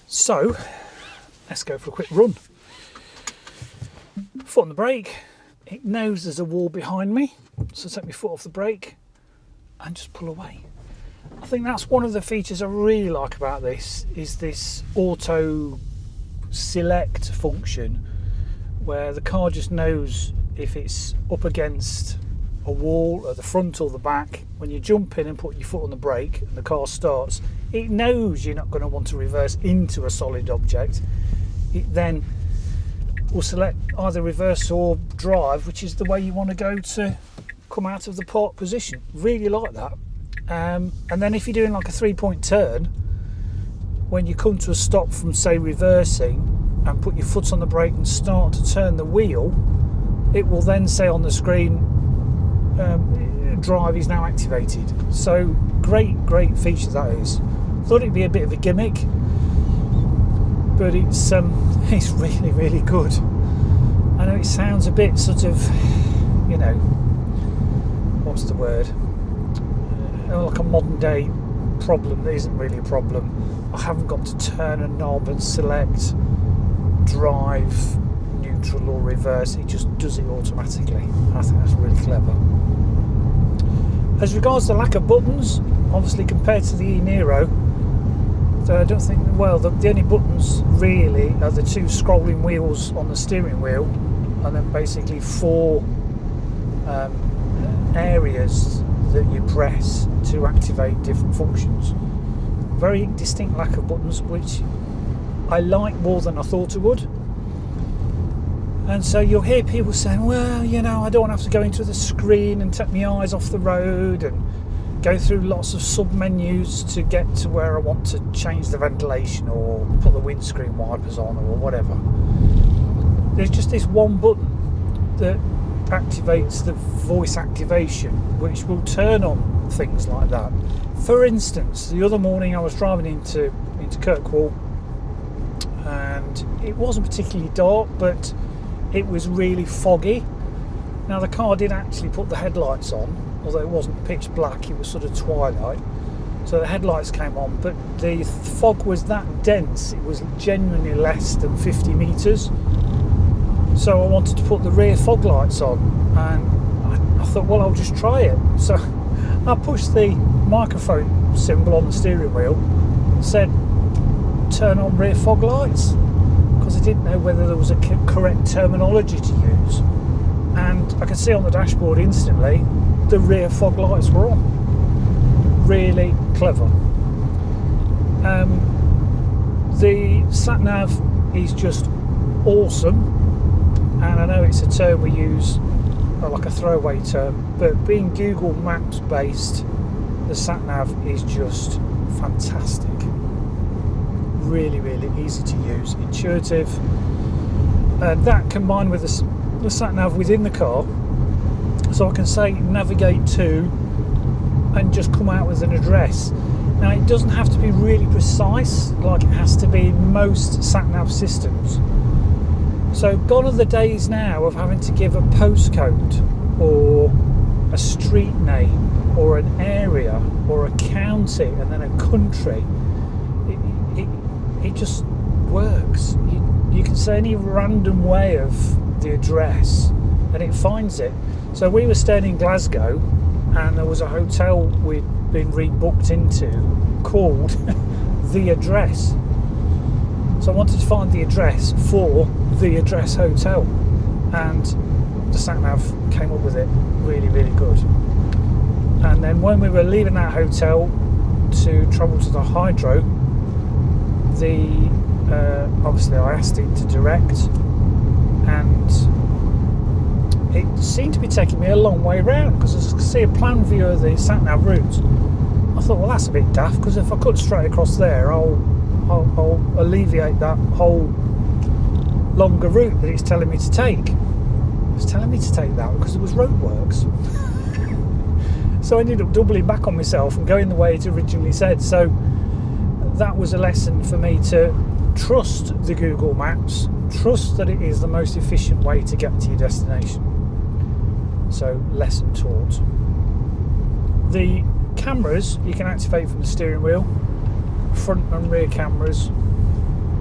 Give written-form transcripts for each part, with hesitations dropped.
So let's go for a quick run. Foot on the brake. It knows there's a wall behind me, so take my foot off the brake and just pull away. I think that's one of the features I really like about this, is this auto select function where the car just knows if it's up against a wall at the front or the back. When you jump in and put your foot on the brake and the car starts, it knows you're not going to want to reverse into a solid object. It then will select either reverse or drive, which is the way you want to go to come out of the park position. Really like that. And then if you're doing like a 3-point turn, when you come to a stop from, say, reversing and put your foot on the brake and start to turn the wheel, it will then say on the screen, drive is now activated. So great feature that is. Thought it'd be a bit of a gimmick, but it's really good. I know it sounds a bit sort of, you know, what's the word, like a modern day problem that isn't really a problem. I haven't got to turn a knob and select drive, neutral or reverse. It just does it automatically. I think that's really clever. As regards the lack of buttons, obviously compared to the e-Niro, I don't think, well, the only buttons really are the 2 scrolling wheels on the steering wheel, and then basically 4 areas that you press to activate different functions. Very distinct lack of buttons, which I like more than I thought I would. And so you'll hear people saying, well, you know, I don't have to go into the screen and take my eyes off the road and go through lots of sub-menus to get to where I want to change the ventilation or put the windscreen wipers on or whatever. There's just this one button that activates the voice activation, which will turn on things like that. For instance, the other morning I was driving into Kirkwall, and it wasn't particularly dark, but it was really foggy. Now the car did actually put the headlights on, although it wasn't pitch black, it was sort of twilight, so the headlights came on, but the fog was that dense, it was genuinely less than 50 metres. So I wanted to put the rear fog lights on, and I thought, well, I'll just try it. So I pushed the microphone symbol on the steering wheel and said, turn on rear fog lights, because I didn't know whether there was a correct terminology to use. And I could see on the dashboard instantly the rear fog lights were on. Really clever. The sat nav is just awesome, and I know it's a term we use, like a throwaway term, but being Google Maps based, the sat nav is just fantastic. Really easy to use, intuitive, and that combined with the sat nav within the car, so I can say navigate to and just come out with an address. Now it doesn't have to be really precise like it has to be in most sat nav systems. So gone are the days now of having to give a postcode or a street name or an area or a county and then a country. It just works. You can say any random way of the address and it finds it. So we were staying in Glasgow, and there was a hotel we'd been rebooked into called The Address. So I wanted to find the address for The Address Hotel, and the sat nav came up with it. Really good. And then when we were leaving that hotel to travel to the Hydro, obviously I asked it to direct, and it seemed to be taking me a long way round because I could see a plan view of the sat nav route. I thought, well, that's a bit daft, because if I cut straight across there, I'll alleviate that whole longer route that it's telling me to take. It was telling me to take that because it was roadworks. So I ended up doubling back on myself and going the way it originally said. So that was a lesson for me to trust the Google Maps, trust that it is the most efficient way to get to your destination. So lesson taught. The cameras you can activate from the steering wheel. front and rear cameras,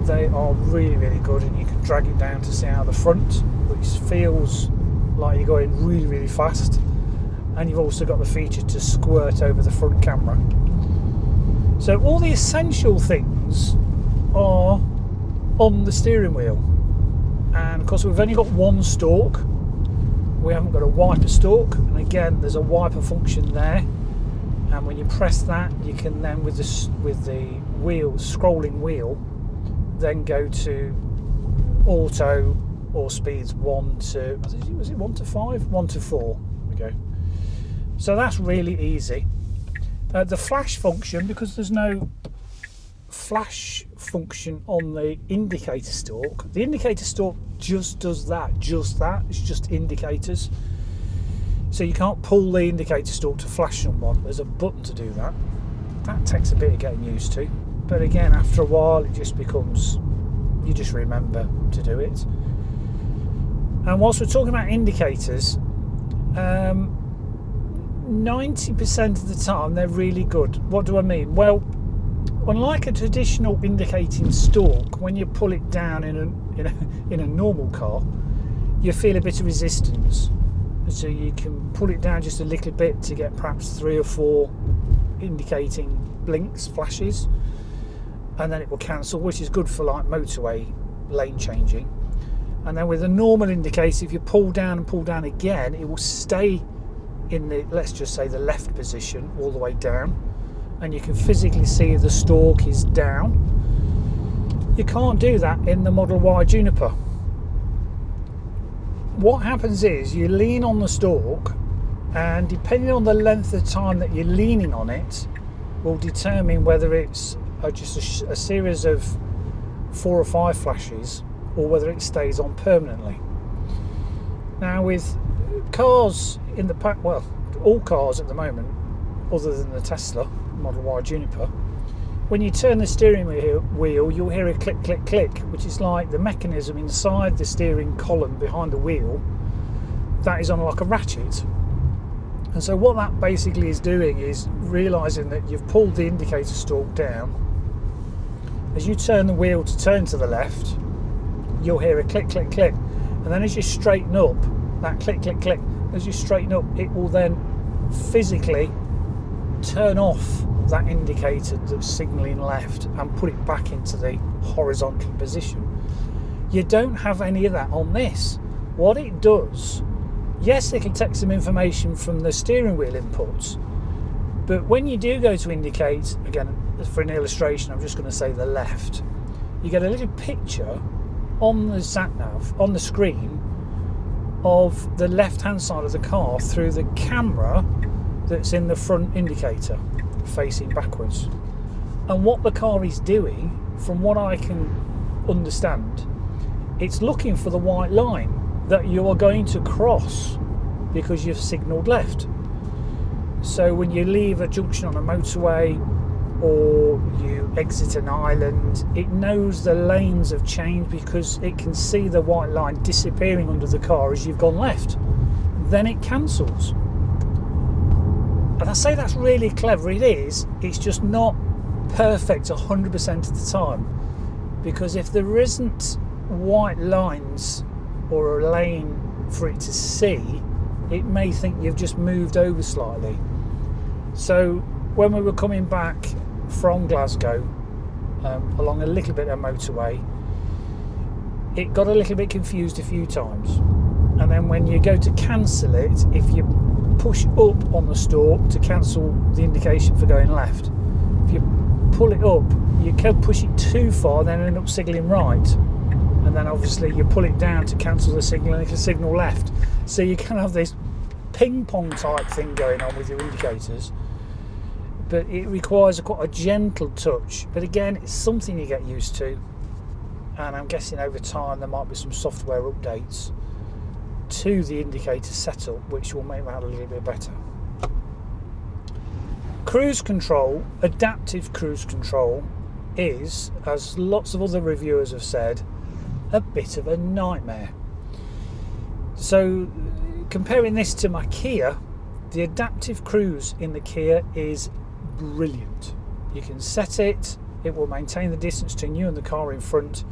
they are really good, and you can drag it down to see out the front, which feels like you're going really fast. And you've also got the feature to squirt over the front camera. So all the essential things are on the steering wheel. And of course we've only got one stalk, we haven't got a wiper stalk, and again there's a wiper function there, and when you press that you can then with the wheel, scrolling wheel, then go to auto or speeds 1 to, was it 1 to 5? 1 to 4. There we go. So that's really easy. The flash function, because there's no flash function on the indicator stalk, the indicator stalk just does that, it's just indicators. So you can't pull the indicator stalk to flash someone, there's a button to do that. That takes a bit of getting used to, but again after a while it just becomes, you just remember to do it. And whilst we're talking about indicators, 90% of the time they're really good. What do I mean? Well, unlike a traditional indicating stalk, when you pull it down in a normal car, you feel a bit of resistance. So you can pull it down just a little bit to get perhaps 3 or 4 indicating blinks, flashes, and then it will cancel, which is good for like motorway lane changing. And then with a normal indicator, if you pull down and pull down again, it will stay in the, let's just say, the left position all the way down, and you can physically see the stalk is down. You can't do that in the Model Y Juniper. What happens is you lean on the stalk, and depending on the length of time that you're leaning on it will determine whether it's just a series of 4 or 5 flashes or whether it stays on permanently. Now with cars in the pack, well, all cars at the moment other than the Tesla Model Y Juniper, when you turn the steering wheel you'll hear a click click click, which is like the mechanism inside the steering column behind the wheel that is on like a ratchet. And so what that basically is doing is realizing that you've pulled the indicator stalk down. As you turn the wheel to turn to the left, you'll hear a click click click, and then as you straighten up, that click click click, as you straighten up, it will then physically turn off that indicator that's signalling left and put it back into the horizontal position. You don't have any of that on this. What it does, yes, it can take some information from the steering wheel inputs, but when you do go to indicate, again for an illustration I'm just going to say the left, you get a little picture on the sat-nav, on the screen, of the left hand side of the car through the camera that's in the front indicator facing backwards. And what the car is doing, from what I can understand, it's looking for the white line that you are going to cross because you've signalled left. So when you leave a junction on a motorway or you exit an island, it knows the lanes have changed because it can see the white line disappearing under the car as you've gone left. Then it cancels. And I say that's really clever. It is. It's just not perfect 100% of the time, because if there isn't white lines or a lane for it to see, it may think you've just moved over slightly. So when we were coming back from Glasgow along a little bit of motorway, it got a little bit confused a few times, and then when you go to cancel it, if you push up on the stalk to cancel the indication for going left, if you pull it up you can push it too far, then end up signalling right, and then obviously you pull it down to cancel the signal and it can signal left. So you can have this ping pong type thing going on with your indicators, but it requires quite a gentle touch. But again, it's something you get used to, and I'm guessing over time there might be some software updates to the indicator setup which will make that a little bit better. Cruise control, adaptive cruise control, is, as lots of other reviewers have said, a bit of a nightmare. So comparing this to my Kia, the adaptive cruise in the Kia is brilliant. You can set it It will maintain the distance between you and the car in front.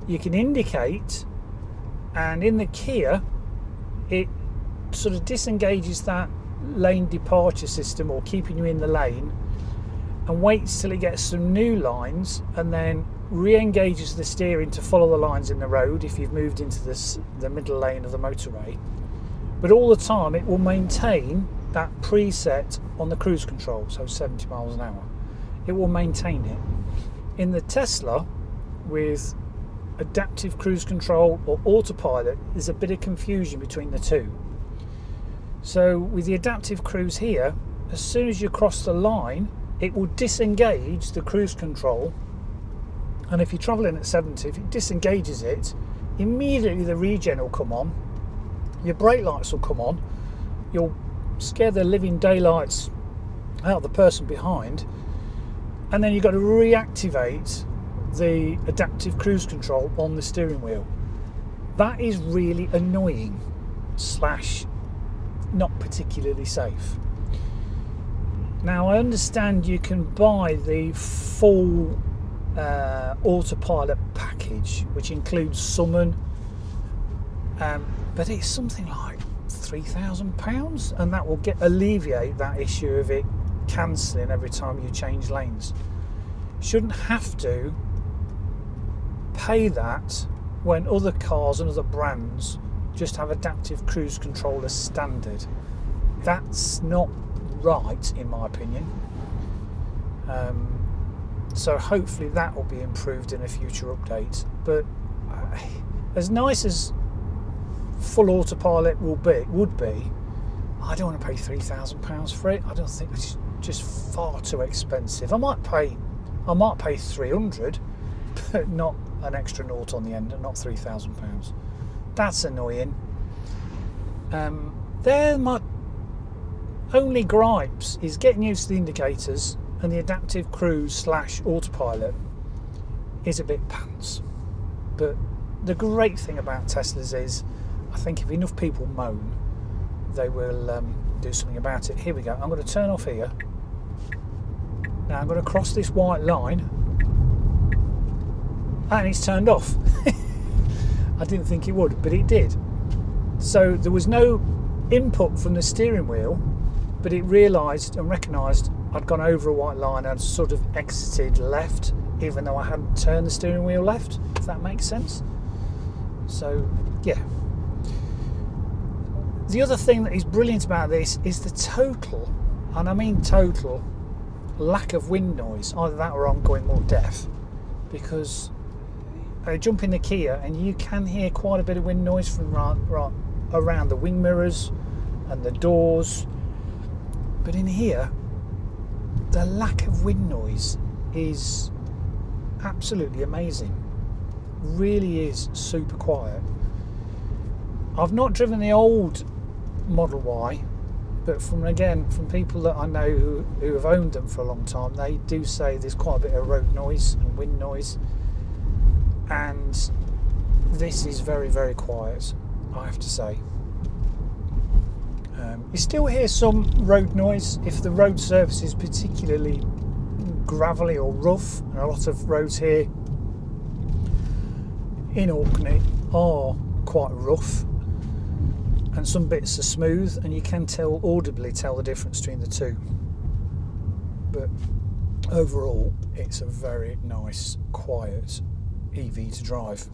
You can indicate, and in the Kia it sort of disengages that lane departure system, or keeping you in the lane, and waits till it gets some new lines, and then re-engages the steering to follow the lines in the road if you've moved into the middle lane of the motorway. But all the time it will maintain that preset on the cruise control, so 70 miles an hour. It will maintain it. In the Tesla, with adaptive cruise control or autopilot, there's a bit of confusion between the two. So with the adaptive cruise here, as soon as you cross the line, it will disengage the cruise control, and if you're travelling at 70, if it disengages it, immediately the regen will come on, your brake lights will come on, you'll scare the living daylights out of the person behind, and then you've got to reactivate the adaptive cruise control on the steering wheel. That is really annoying / not particularly safe. Now, I understand you can buy the full autopilot package, which includes summon, but it's something like £3,000, and that will alleviate that issue of it cancelling every time you change lanes. Shouldn't have to pay that when other cars and other brands just have adaptive cruise control as standard. That's not right, in my opinion. So hopefully that will be improved in a future update. But as nice as full autopilot would be, I don't want to pay £3,000 for it. I don't think it's just far too expensive. I might pay 300, but not an extra naught on the end, and not £3,000. That's annoying. They're my only gripes, is getting used to the indicators, and the adaptive cruise / autopilot is a bit pants. But the great thing about Teslas is, I think if enough people moan, they will do something about it. Here we go. I'm going to turn off here. Now I'm going to cross this white line, and it's turned off. I didn't think it would, but it did. So there was no input from the steering wheel, but it realised and recognised I'd gone over a white line and sort of exited left, even though I hadn't turned the steering wheel left, if that makes sense. So, yeah. The other thing that is brilliant about this is the total, and I mean total, lack of wind noise. Either that or I'm going more deaf, because I jump in the Kia and you can hear quite a bit of wind noise from right around the wing mirrors and the doors. But in here, the lack of wind noise is absolutely amazing. Really is super quiet. I've not driven the old Model Y, but from people that I know who have owned them for a long time, they do say there's quite a bit of road noise and wind noise, and this is very, very quiet, I have to say. You still hear some road noise if the road surface is particularly gravelly or rough, and a lot of roads here in Orkney are quite rough, and some bits are smooth, and you can audibly tell the difference between the two. But overall, it's a very nice, quiet EV to drive.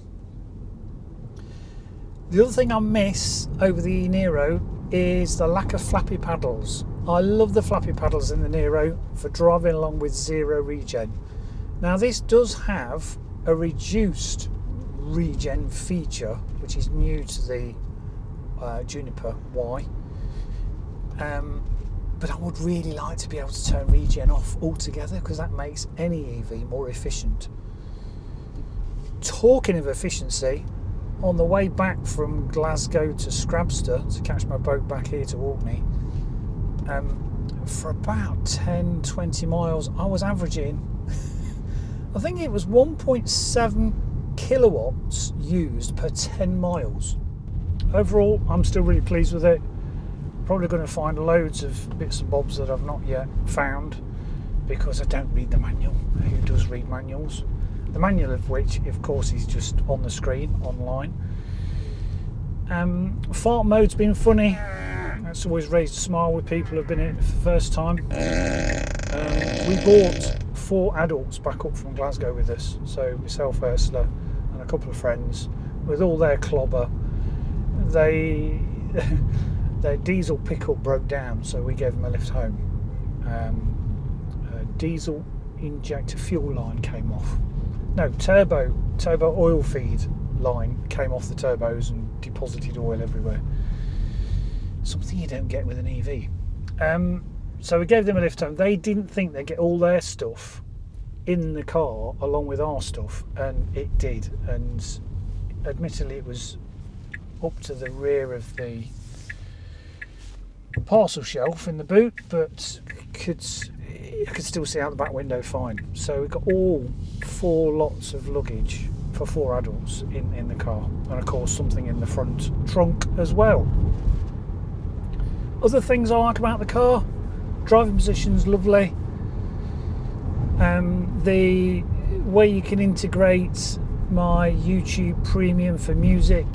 The other thing I miss over the Nero is the lack of flappy paddles. I love the flappy paddles in the Nero for driving along with zero regen. Now this does have a reduced regen feature, which is new to the Juniper Y, but I would really like to be able to turn regen off altogether, because that makes any EV more efficient. Talking of efficiency, on the way back from Glasgow to Scrabster to catch my boat back here to Orkney, for about 10-20 miles I was averaging I think it was 1.7 kilowatts used per 10 miles. Overall, I'm still really pleased with it. Probably going to find loads of bits and bobs that I've not yet found, because I don't read the manual. Who does read manuals? The manual of which, of course, is just on the screen online. Fart mode's been funny. That's always raised a smile with people who've been in it for the first time. We brought 4 adults back up from Glasgow with us. So myself, Ursula, and a couple of friends, with all their clobber. Their diesel pickup broke down, so we gave them a lift home. Diesel injector fuel line came off. No, turbo oil feed line came off the turbos and deposited oil everywhere. Something you don't get with an EV. So we gave them a lift home. They didn't think they'd get all their stuff in the car along with our stuff, and it did. And admittedly, it was up to the rear of the parcel shelf in the boot, but I could still see out the back window fine. So we got all 4 lots of luggage for 4 adults in the car, and of course something in the front trunk as well. Other things I like about the car: driving position's lovely. The way you can integrate my YouTube Premium for music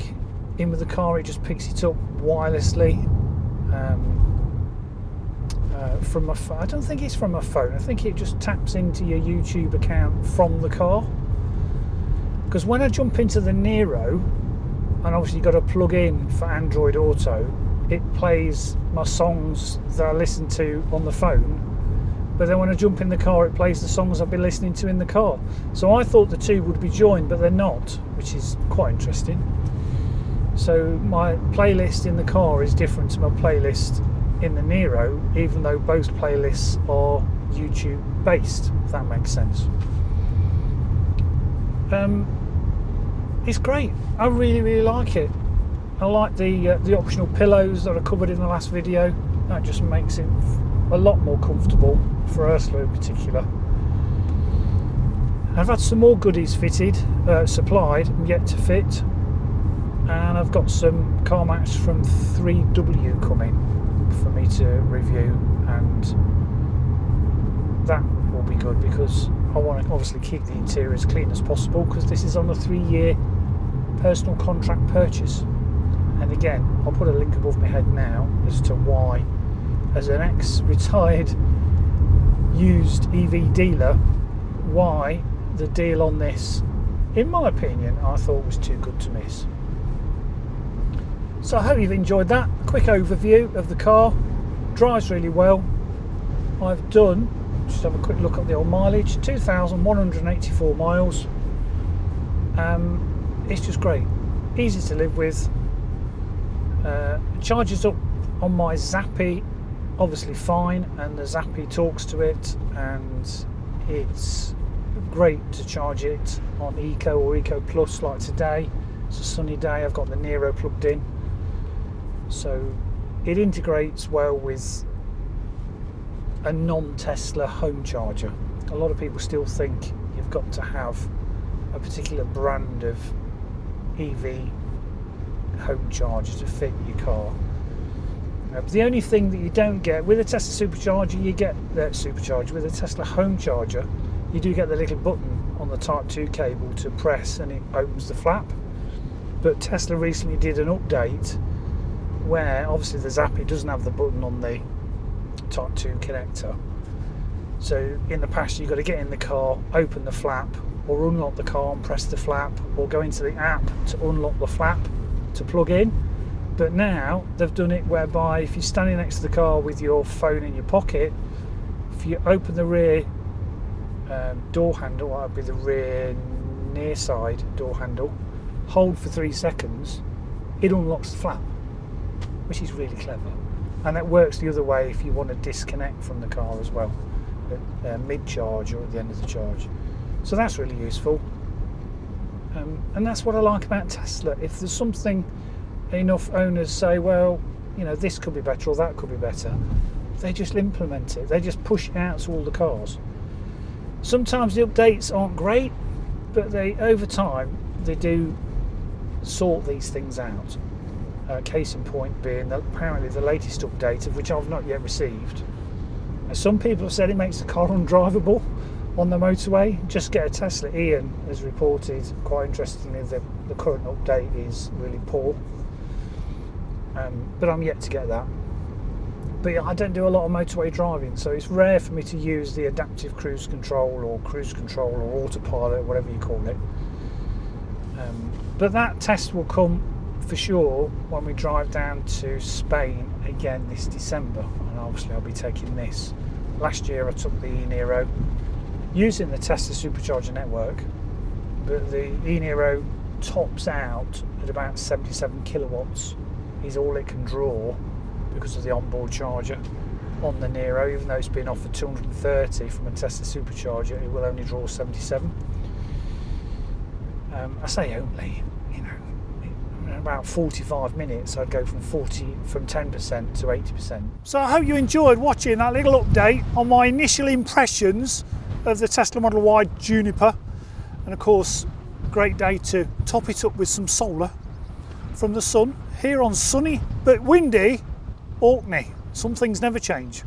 in with the car, it just picks it up wirelessly from my phone. I don't think it's from my phone. I think it just taps into your YouTube account from the car. Because when I jump into the Nero, and obviously you've got to plug in for Android Auto, it plays my songs that I listen to on the phone, but then when I jump in the car, it plays the songs I've been listening to in the car. So I thought the two would be joined, but they're not, which is quite interesting. So my playlist in the car is different to my playlist in the Nero, even though both playlists are YouTube based, if that makes sense. It's great. I really like it. I like the optional pillows that I covered in the last video. That just makes it a lot more comfortable for Ursula in particular. I've had some more goodies supplied, yet to fit, and I've got some car mats from 3W coming for me to review, and that will be good because I want to obviously keep the interior as clean as possible, because this is on a 3-year personal contract purchase. And again, I'll put a link above my head now as to why, as an ex-retired used EV dealer, why the deal on this, in my opinion, I thought was too good to miss. So I hope you've enjoyed that. A quick overview of the car. Drives really well. I've done, just have a quick look at the old mileage, 2,184 miles. It's just great. Easy to live with. Charges up on my 𝐷𝐷𝐴, obviously fine, and the 𝐷𝐴 talks to it, and it's great to charge it on 𝐿𝐾 or 𝐿𝐾 Plus like today. It's a sunny day, I've got the Nero plugged in, so it integrates well with a non-Tesla home charger. A lot of people still think you've got to have a particular brand of EV home charger to fit your car. The only thing that you don't get with a Tesla supercharger, you get that supercharger. With a Tesla home charger, you do get the little button on the Type 2 cable to press and it opens the flap. But Tesla recently did an update where obviously the 𝐷𝐴 doesn't have the button on the Type 2 connector. So in the past you've got to get in the car, open the flap, or unlock the car and press the flap, or go into the app to unlock the flap to plug in. But now they've done it whereby if you're standing next to the car with your phone in your pocket, if you open the rear door handle, that would be the rear near side door handle, hold for 3 seconds, it unlocks the flap, which is really clever. And that works the other way if you want to disconnect from the car as well, at mid-charge or at the end of the charge. So that's really useful. And that's what I like about Tesla. If there's something enough owners say, well, you know, this could be better or that could be better, they just implement it. They just push it out to all the cars. Sometimes the updates aren't great, but over time they do sort these things out. Case in point being that apparently the latest update, of which I've not yet received, Some people have said it makes the car undrivable on the motorway. Just get a Tesla. Ian has reported, quite interestingly, that the current update is really poor. But I'm yet to get that. But yeah, I don't do a lot of motorway driving, so it's rare for me to use the adaptive cruise control or autopilot, whatever you call it. But that test will come for sure when we drive down to Spain again this December, and obviously I'll be taking this. Last year I took the eNiro using the Tesla supercharger network, but the eNiro tops out at about 77 kilowatts is all it can draw because of the onboard charger on the Niro. Even though it's been offered 230 from a Tesla supercharger, it will only draw 77. I say only, you know, in about 45 minutes I'd go from 10% to 80%. So I hope you enjoyed watching that little update on my initial impressions of the Tesla Model Y Juniper, and of course great day to top it up with some solar from the sun here on sunny but windy Orkney. Some things never change.